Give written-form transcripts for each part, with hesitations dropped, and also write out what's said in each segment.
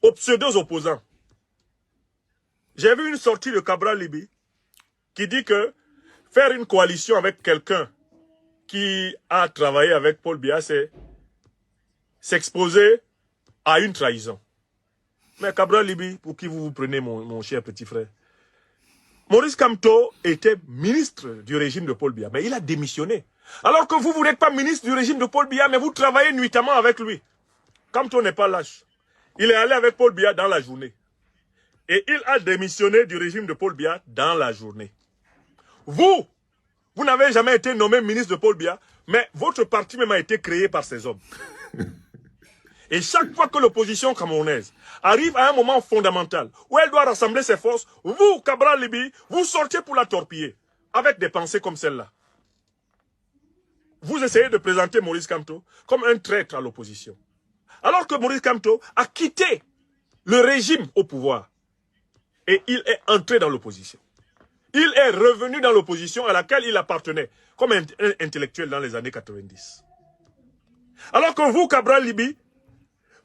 aux pseudo-opposants. J'ai vu une sortie de Cabral Libi qui dit que faire une coalition avec quelqu'un qui a travaillé avec Paul Biya, c'est s'exposer à une trahison. Mais Cabral Libi, pour qui vous prenez, mon cher petit frère? Maurice Kamto était ministre du régime de Paul Biya, mais il a démissionné. Alors que vous n'êtes pas ministre du régime de Paul Biya, mais vous travaillez nuitamment avec lui. Kamto n'est pas lâche. Il est allé avec Paul Biya dans la journée. Et il a démissionné du régime de Paul Biya dans la journée. Vous n'avez jamais été nommé ministre de Paul Biya, mais votre parti même a été créé par ces hommes. Et chaque fois que l'opposition camerounaise arrive à un moment fondamental où elle doit rassembler ses forces, vous, Cabral Libi, vous sortez pour la torpiller avec des pensées comme celle-là. Vous essayez de présenter Maurice Kamto comme un traître à l'opposition. Alors que Maurice Kamto a quitté le régime au pouvoir et il est entré dans l'opposition. Il est revenu dans l'opposition à laquelle il appartenait comme un intellectuel dans les années 90. Alors que vous, Cabral Libi,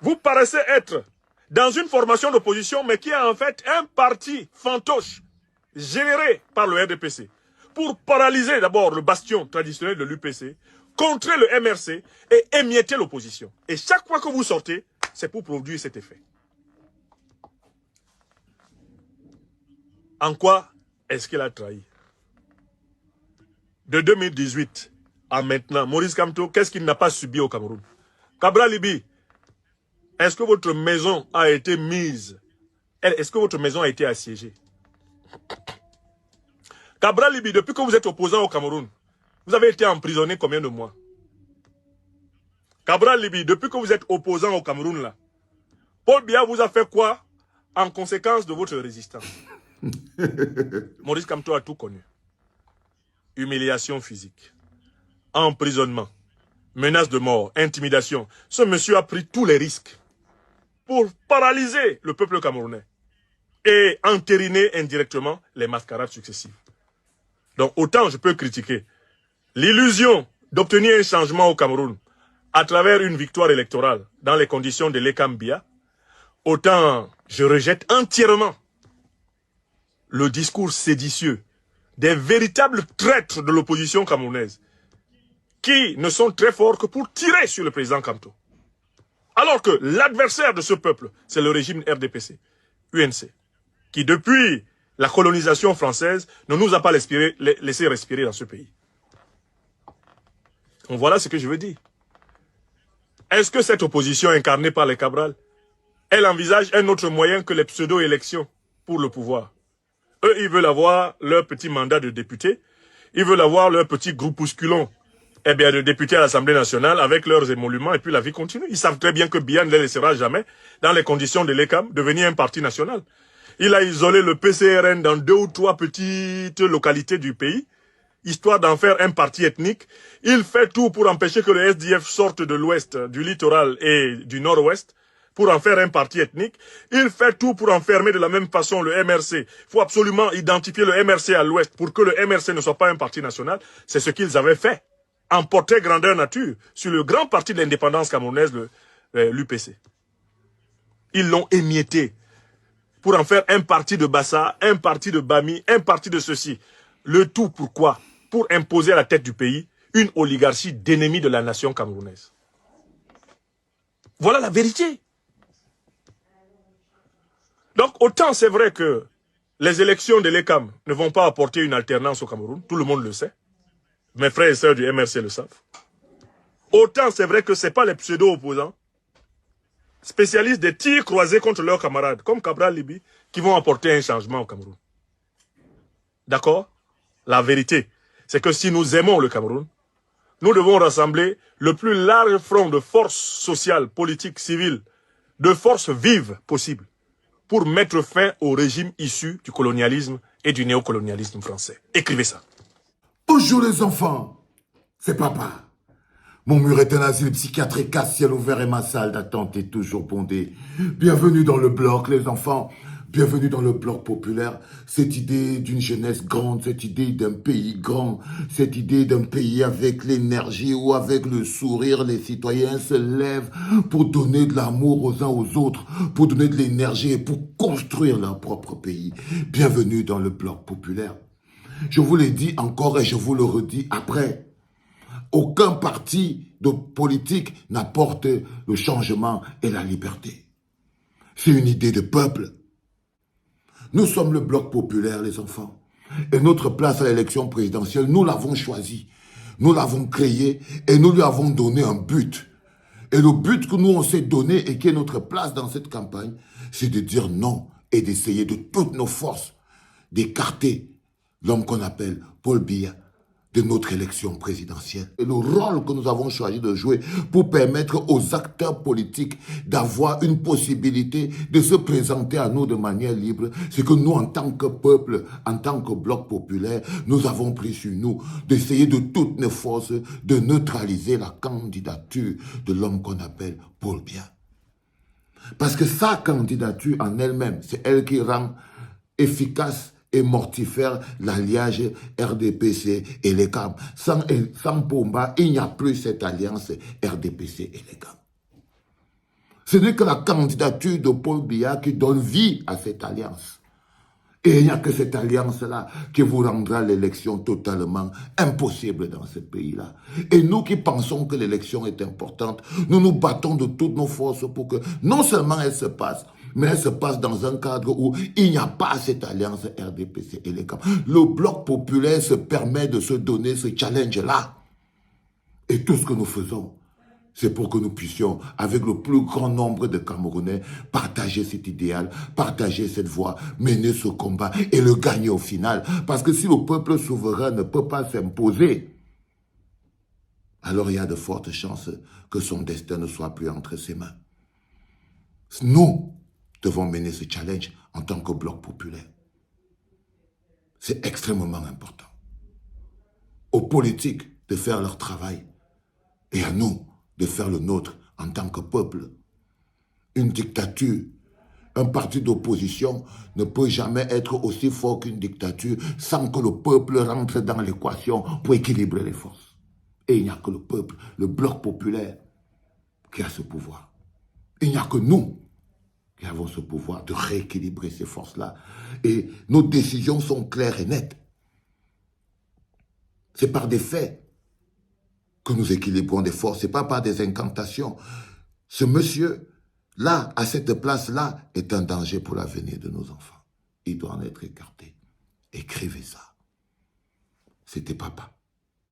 vous paraissez être dans une formation d'opposition, mais qui est en fait un parti fantoche, géré par le RDPC, pour paralyser d'abord le bastion traditionnel de l'UPC, contrer le MRC et émietter l'opposition. Et chaque fois que vous sortez, c'est pour produire cet effet. En quoi est-ce qu'il a trahi? De 2018 à maintenant, Maurice Kamto, qu'est-ce qu'il n'a pas subi au Cameroun? Cabral Libi, est-ce que votre maison a été mise? Est-ce que votre maison a été assiégée? Cabral Libi, depuis que vous êtes opposant au Cameroun, vous avez été emprisonné combien de mois? Cabral Libi, depuis que vous êtes opposant au Cameroun, là, Paul Biya vous a fait quoi en conséquence de votre résistance? Maurice Kamto a tout connu. Humiliation physique, emprisonnement, menace de mort, intimidation. Ce monsieur a pris tous les risques pour paralyser le peuple camerounais et entériner indirectement les mascarades successives. Donc autant je peux critiquer l'illusion d'obtenir un changement au Cameroun à travers une victoire électorale dans les conditions de l'Ekam Biya, autant je rejette entièrement le discours séditieux des véritables traîtres de l'opposition camerounaise qui ne sont très forts que pour tirer sur le président Kamto. Alors que l'adversaire de ce peuple, c'est le régime RDPC, UNC, qui depuis la colonisation française ne nous a pas laissé respirer dans ce pays. Donc voilà ce que je veux dire. Est-ce que cette opposition incarnée par les Cabral, elle envisage un autre moyen que les pseudo-élections pour le pouvoir? Eux, ils veulent avoir leur petit mandat de député, ils veulent avoir leur petit groupusculon de députés à l'Assemblée nationale avec leurs émoluments et puis la vie continue. Ils savent très bien que Biya ne les laissera jamais, dans les conditions de l'ECAM, devenir un parti national. Il a isolé le PCRN dans 2 ou 3 petites localités du pays, histoire d'en faire un parti ethnique. Il fait tout pour empêcher que le SDF sorte de l'ouest, du littoral et du nord-ouest, pour en faire un parti ethnique. Il fait tout pour enfermer de la même façon le MRC. Il faut absolument identifier le MRC à l'ouest pour que le MRC ne soit pas un parti national. C'est ce qu'ils avaient fait, en portée grandeur nature, sur le grand parti de l'indépendance camerounaise, l'UPC. Ils l'ont émietté pour en faire un parti de Bassa, un parti de Bami, un parti de ceci. Le tout pourquoi? Pour imposer à la tête du pays une oligarchie d'ennemis de la nation camerounaise. Voilà la vérité. Donc autant c'est vrai que les élections de l'ECAM ne vont pas apporter une alternance au Cameroun, tout le monde le sait. Mes frères et sœurs du MRC le savent. Autant c'est vrai que ce n'est pas les pseudo-opposants, spécialistes des tirs croisés contre leurs camarades, comme Cabral Libi, qui vont apporter un changement au Cameroun. D'accord? La vérité, c'est que si nous aimons le Cameroun, nous devons rassembler le plus large front de forces sociales, politiques, civiles, de forces vives possibles, pour mettre fin au régime issu du colonialisme et du néocolonialisme français. Écrivez ça. Bonjour les enfants, c'est papa. Mon mur est un asile psychiatrique à ciel ouvert et ma salle d'attente est toujours bondée. Bienvenue dans le bloc les enfants. Bienvenue dans le bloc populaire. Cette idée d'une jeunesse grande, cette idée d'un pays grand, cette idée d'un pays avec l'énergie ou avec le sourire, les citoyens se lèvent pour donner de l'amour aux uns aux autres, pour donner de l'énergie et pour construire leur propre pays. Bienvenue dans le bloc populaire. Je vous l'ai dit encore et je vous le redis après. Aucun parti de politique n'apporte le changement et la liberté. C'est une idée de peuple. Nous sommes le bloc populaire, les enfants. Et notre place à l'élection présidentielle, nous l'avons choisie. Nous l'avons créée et nous lui avons donné un but. Et le but que nous on s'est donné et qui est notre place dans cette campagne, c'est de dire non et d'essayer de toutes nos forces d'écarter l'homme qu'on appelle Paul Biya de notre élection présidentielle. Et le rôle que nous avons choisi de jouer pour permettre aux acteurs politiques d'avoir une possibilité de se présenter à nous de manière libre, c'est que nous, en tant que peuple, en tant que bloc populaire, nous avons pris sur nous d'essayer de toutes nos forces de neutraliser la candidature de l'homme qu'on appelle Paul Biya. Parce que sa candidature en elle-même, c'est elle qui rend efficace et mortifère l'alliage RDPC et les CAM. Sans Pomba, il n'y a plus cette alliance RDPC et les CAM. Ce n'est que la candidature de Paul Biya qui donne vie à cette alliance. Et il n'y a que cette alliance-là qui vous rendra l'élection totalement impossible dans ce pays-là. Et nous qui pensons que l'élection est importante, nous nous battons de toutes nos forces pour que non seulement elle se passe, mais elle se passe dans un cadre où il n'y a pas cette alliance RDPC et les CAM. Le bloc populaire se permet de se donner ce challenge-là. Et tout ce que nous faisons, c'est pour que nous puissions, avec le plus grand nombre de Camerounais, partager cet idéal, partager cette voie, mener ce combat et le gagner au final. Parce que si le peuple souverain ne peut pas s'imposer, alors il y a de fortes chances que son destin ne soit plus entre ses mains. Nous devons mener ce challenge en tant que bloc populaire. C'est extrêmement important. Aux politiques de faire leur travail et à nous de faire le nôtre en tant que peuple. Une dictature, un parti d'opposition ne peut jamais être aussi fort qu'une dictature sans que le peuple rentre dans l'équation pour équilibrer les forces. Et il n'y a que le peuple, le bloc populaire, qui a ce pouvoir. Il n'y a que nous qui avons ce pouvoir de rééquilibrer ces forces-là. Et nos décisions sont claires et nettes. C'est par des faits que nous équilibrons des forces, ce n'est pas par des incantations. Ce monsieur-là, à cette place-là, est un danger pour l'avenir de nos enfants. Il doit en être écarté. Écrivez ça. C'était papa.